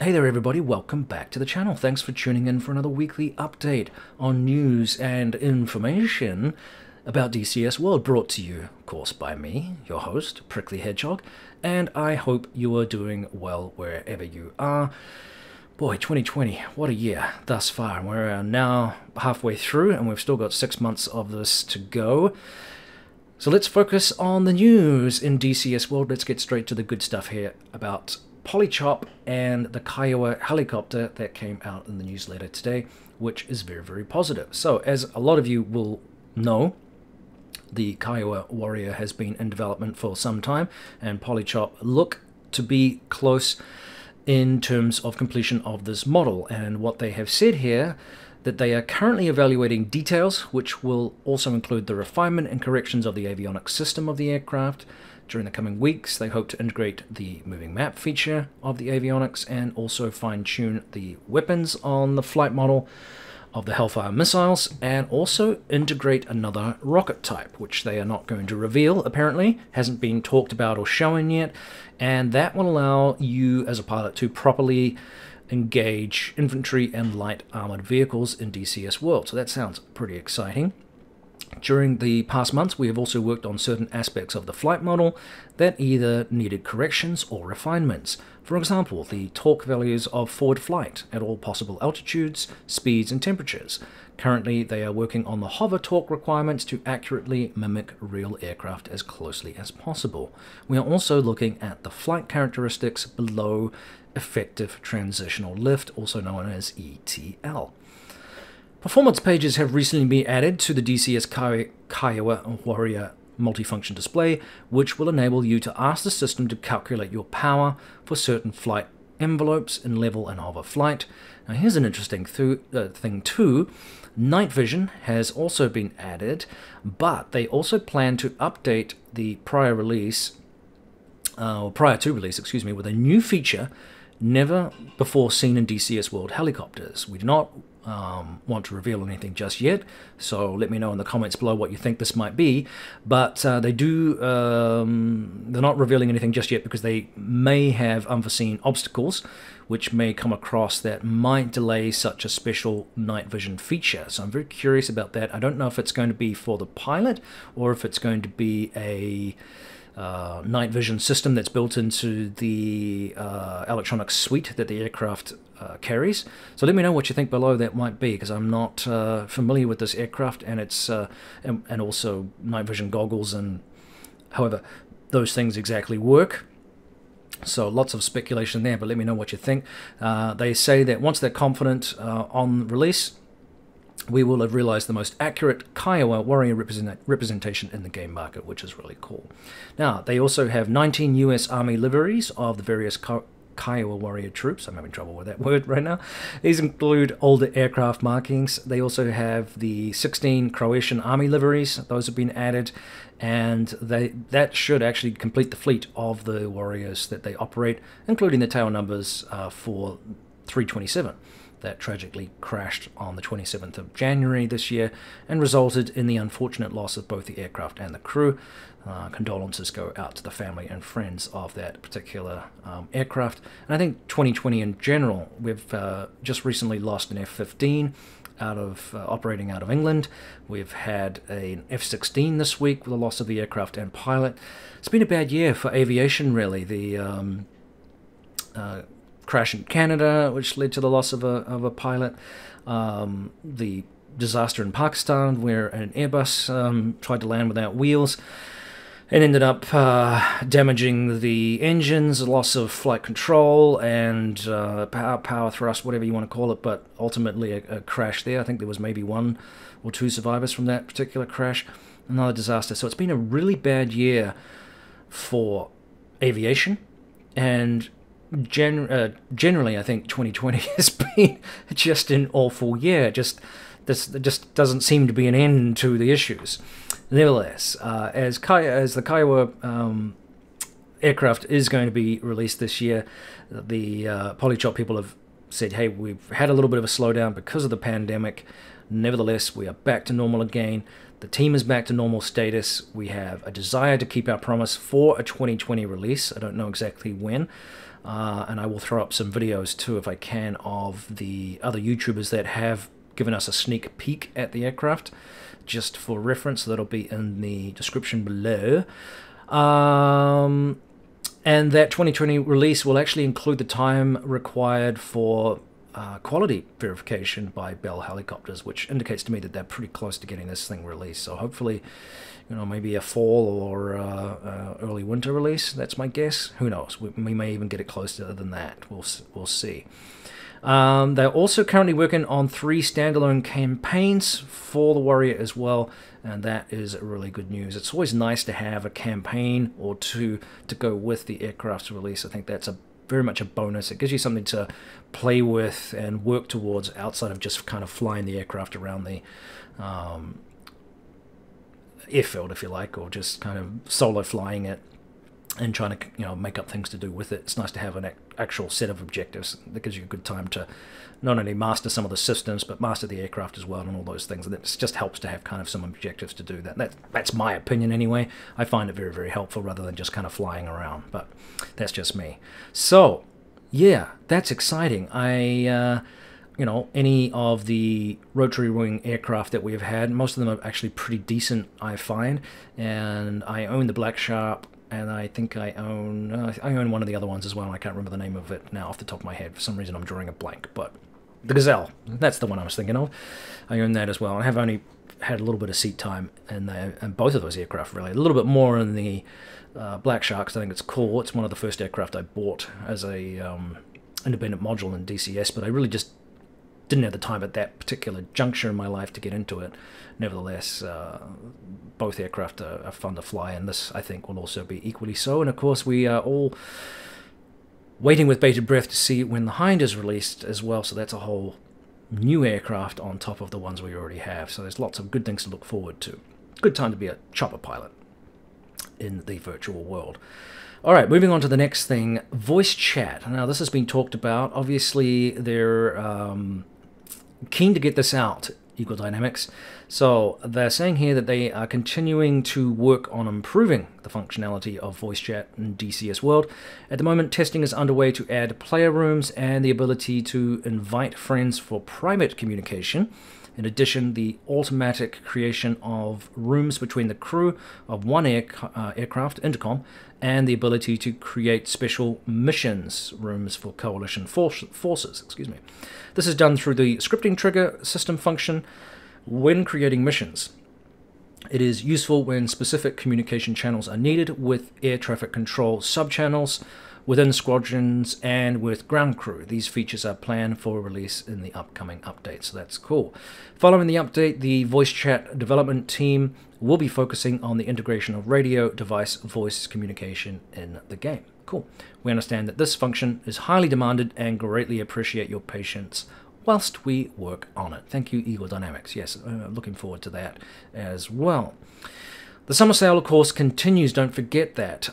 Hey there everybody, welcome back to the channel. Thanks for tuning in for another weekly update on news and information about DCS World, brought to you, of course, by me, your host, Prickly Hedgehog, and I hope you are doing well wherever you are. Boy, 2020, what a year thus far. We're now halfway through and we've still got 6 months of this to go. So let's focus on the news in DCS World. Let's get straight to the good stuff here about Polychop and the Kiowa helicopter that came out in the newsletter today, which is very, very positive. So, as a lot of you will know, the Kiowa Warrior has been in development for some time, and Polychop look to be close in terms of completion of this model. And what they have said here, that they are currently evaluating details, which will also include the refinement and corrections of the avionics system of the aircraft. During the coming weeks, they hope to integrate the moving map feature of the avionics and also fine-tune the weapons on the flight model of the Hellfire missiles, and also integrate another rocket type, which they are not going to reveal, apparently. Hasn't been talked about or shown yet, and that will allow you as a pilot to properly engage infantry and light armored vehicles in DCS World. So that sounds pretty exciting. During the past months, we have also worked on certain aspects of the flight model that either needed corrections or refinements. For example, the torque values of forward flight at all possible altitudes, speeds, and temperatures. Currently, they are working on the hover torque requirements to accurately mimic real aircraft as closely as possible. We are also looking at the flight characteristics below effective transitional lift, also known as ETL. Performance pages have recently been added to the DCS Kiowa Warrior multifunction display, which will enable you to ask the system to calculate your power for certain flight envelopes in level and hover flight. Now here's an interesting thing too. Night vision has also been added, but they also plan to update the prior to release, with a new feature never before seen in DCS World helicopters. We do not want to reveal anything just yet, so let me know in the comments below what you think this might be, but they're not revealing anything just yet because they may have unforeseen obstacles which may come across that might delay such a special night vision feature. So I'm very curious about that. I don't know if it's going to be for the pilot or if it's going to be a night vision system that's built into the electronic suite that the aircraft carries. So let me know what you think below that might be, because I'm not familiar with this aircraft and its and also night vision goggles and however those things exactly work. So lots of speculation there, but let me know what you think. They say that once they're confident on release, we will have realized the most accurate Kiowa Warrior representation in the game market, which is really cool. Now, they also have 19 US Army Liveries of the various Kiowa Warrior troops. I'm having trouble with that word right now. These include older aircraft markings. They also have the 16 Croatian Army Liveries. Those have been added, and that should actually complete the fleet of the Warriors that they operate, including the tail numbers for 327. That tragically crashed on the 27th of January this year and resulted in the unfortunate loss of both the aircraft and the crew. Condolences go out to the family and friends of that particular aircraft. And I think 2020 in general, we've just recently lost an F-15 out of operating out of England. We've had an F-16 this week with the loss of the aircraft and pilot. It's been a bad year for aviation, really. The crash in Canada, which led to the loss of a pilot, the disaster in Pakistan where an Airbus tried to land without wheels and ended up damaging the engines, loss of flight control and power thrust, whatever you want to call it, but ultimately a crash there. I think there was maybe 1 or 2 survivors from that particular crash. Another disaster. So it's been a really bad year for aviation, and generally, I think 2020 has been just an awful year. There just doesn't seem to be an end to the issues. Nevertheless, as the Kiowa aircraft is going to be released this year, the Polychop people have said, hey, we've had a little bit of a slowdown because of the pandemic. Nevertheless, we are back to normal again. The team is back to normal status. We have a desire to keep our promise for a 2020 release. I don't know exactly when. and I will throw up some videos too if I can of the other YouTubers that have given us a sneak peek at the aircraft, just for reference. So that'll be in the description below. And that 2020 release will actually include the time required for quality verification by Bell Helicopters, which indicates to me that they're pretty close to getting this thing released. So hopefully, you know, maybe a fall or early winter release. That's my guess. Who knows? We may even get it closer than that. We'll see. They're also currently working on 3 standalone campaigns for the Warrior as well, and that is really good news. It's always nice to have a campaign or 2 to go with the aircraft's release. I think that's very much a bonus. It gives you something to play with and work towards outside of just kind of flying the aircraft around the airfield, if you like, or just kind of solo flying it and trying to, you know, make up things to do with it. It's nice to have an actual set of objectives that gives you a good time to not only master some of the systems, but master the aircraft as well and all those things. And it just helps to have kind of some objectives to do that. That's my opinion anyway. I find it very, very helpful rather than just kind of flying around, but that's just me. So, yeah, that's exciting. You know, any of the rotary wing aircraft that we have had, most of them are actually pretty decent, I find. And I own the Black Shark, and I think I own one of the other ones as well. I can't remember the name of it now off the top of my head. For some reason, I'm drawing a blank. But the Gazelle, that's the one I was thinking of. I own that as well. I have only had a little bit of seat time in both of those aircraft, really. A little bit more in the Black Sharks. I think it's cool. It's one of the first aircraft I bought as a independent module in DCS, but I really just didn't have the time at that particular juncture in my life to get into it. Nevertheless, both aircraft are fun to fly, and this, I think, will also be equally so. And of course, we are all waiting with bated breath to see when the Hind is released as well, so that's a whole new aircraft on top of the ones we already have. So there's lots of good things to look forward to. Good time to be a chopper pilot in the virtual world. All right, moving on to the next thing, voice chat. Now, this has been talked about. Obviously, they're keen to get this out, Eagle Dynamics. So they're saying here that they are continuing to work on improving the functionality of voice chat in DCS World. At the moment, testing is underway to add player rooms and the ability to invite friends for private communication. In addition, the automatic creation of rooms between the crew of one aircraft, intercom, and the ability to create special missions rooms for coalition forces. This is done through the scripting trigger system function when creating missions. It is useful when specific communication channels are needed with air traffic control subchannels, within squadrons, and with ground crew. These features are planned for release in the upcoming update, so that's cool. Following the update, the voice chat development team will be focusing on the integration of radio device voice communication in the game. Cool. We understand that this function is highly demanded and greatly appreciate your patience whilst we work on it. Thank you, Eagle Dynamics. Yes, looking forward to that as well. The summer sale, of course, continues. Don't forget that.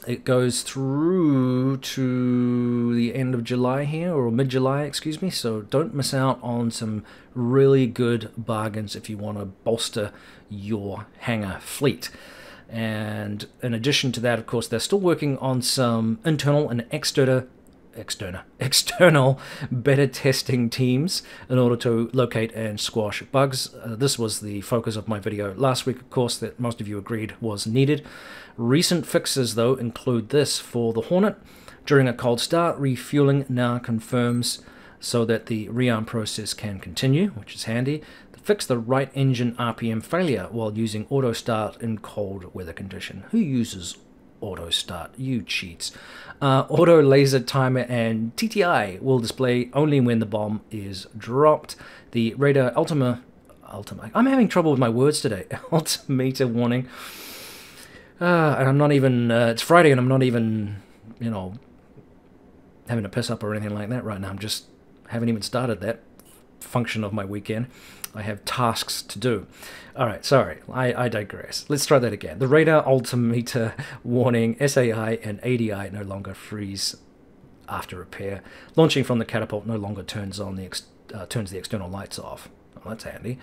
It goes through to the end of July here, or mid-July, excuse me, so don't miss out on some really good bargains if you want to bolster your hangar fleet. And in addition to that, of course, they're still working on some internal and external beta testing teams in order to locate and squash bugs. This was the focus of my video last week, of course, that most of you agreed was needed. Recent fixes, though, include this for the Hornet. During a cold start, refueling now confirms so that the rearm process can continue, which is handy. Fix the right engine RPM failure while using auto start in cold weather condition. Who uses auto start? You cheats. Auto laser timer and TTI will display only when the bomb is dropped. The radar Altimeter. I'm having trouble with my words today. Altimeter warning. And I'm not even. It's Friday, and I'm not even, you know, having to piss up or anything like that right now. I'm just haven't even started that function of my weekend. I have tasks to do. All right, sorry, I digress. Let's try that again. The radar altimeter warning, SAI and ADI no longer freeze after repair. Launching from the catapult no longer turns on turns the external lights off. Oh, that's handy.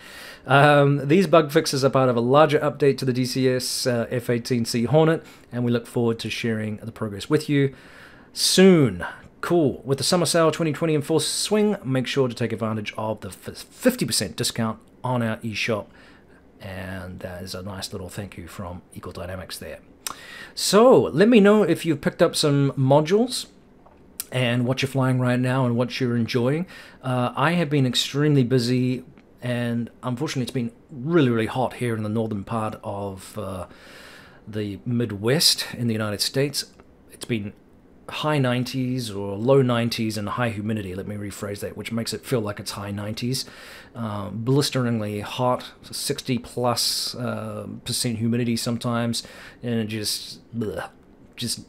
These bug fixes are part of a larger update to the DCS F-18C Hornet, and we look forward to sharing the progress with you. soon. Cool. With the summer sale 2020 in full swing, make sure to take advantage of the 50% discount on our eShop. And that is a nice little thank you from Equal Dynamics there. So let me know if you've picked up some modules and what you're flying right now and what you're enjoying. I have been extremely busy, and unfortunately it's been really, really hot here in the northern part of the Midwest in the United States. It's been high 90s or low 90s and high humidity, let me rephrase that, which makes it feel like it's high 90s. Blisteringly hot, 60 plus percent humidity sometimes, and just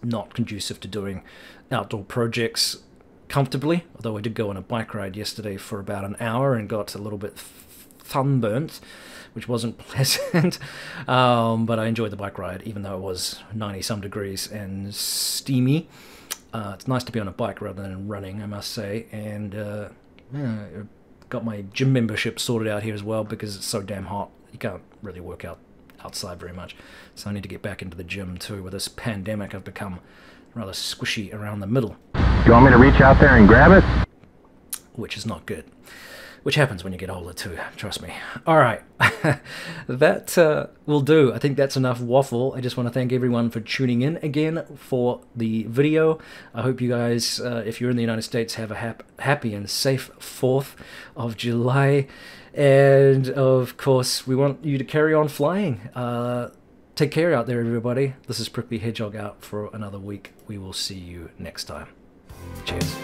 not conducive to doing outdoor projects comfortably. Although I did go on a bike ride yesterday for about an hour and got a little bit sunburnt, which wasn't pleasant, but I enjoyed the bike ride even though it was 90 some degrees and steamy. It's nice to be on a bike rather than running, I must say, and got my gym membership sorted out here as well because it's so damn hot. You can't really work out outside very much, so I need to get back into the gym too. With this pandemic, I've become rather squishy around the middle. You want me to reach out there and grab it? Which is not good. Which happens when you get older too, trust me. Alright, that will do. I think that's enough waffle. I just want to thank everyone for tuning in again for the video. I hope you guys, if you're in the United States, have a happy and safe 4th of July. And of course, we want you to carry on flying. Take care out there, everybody. This is Prickly Hedgehog out for another week. We will see you next time. Cheers.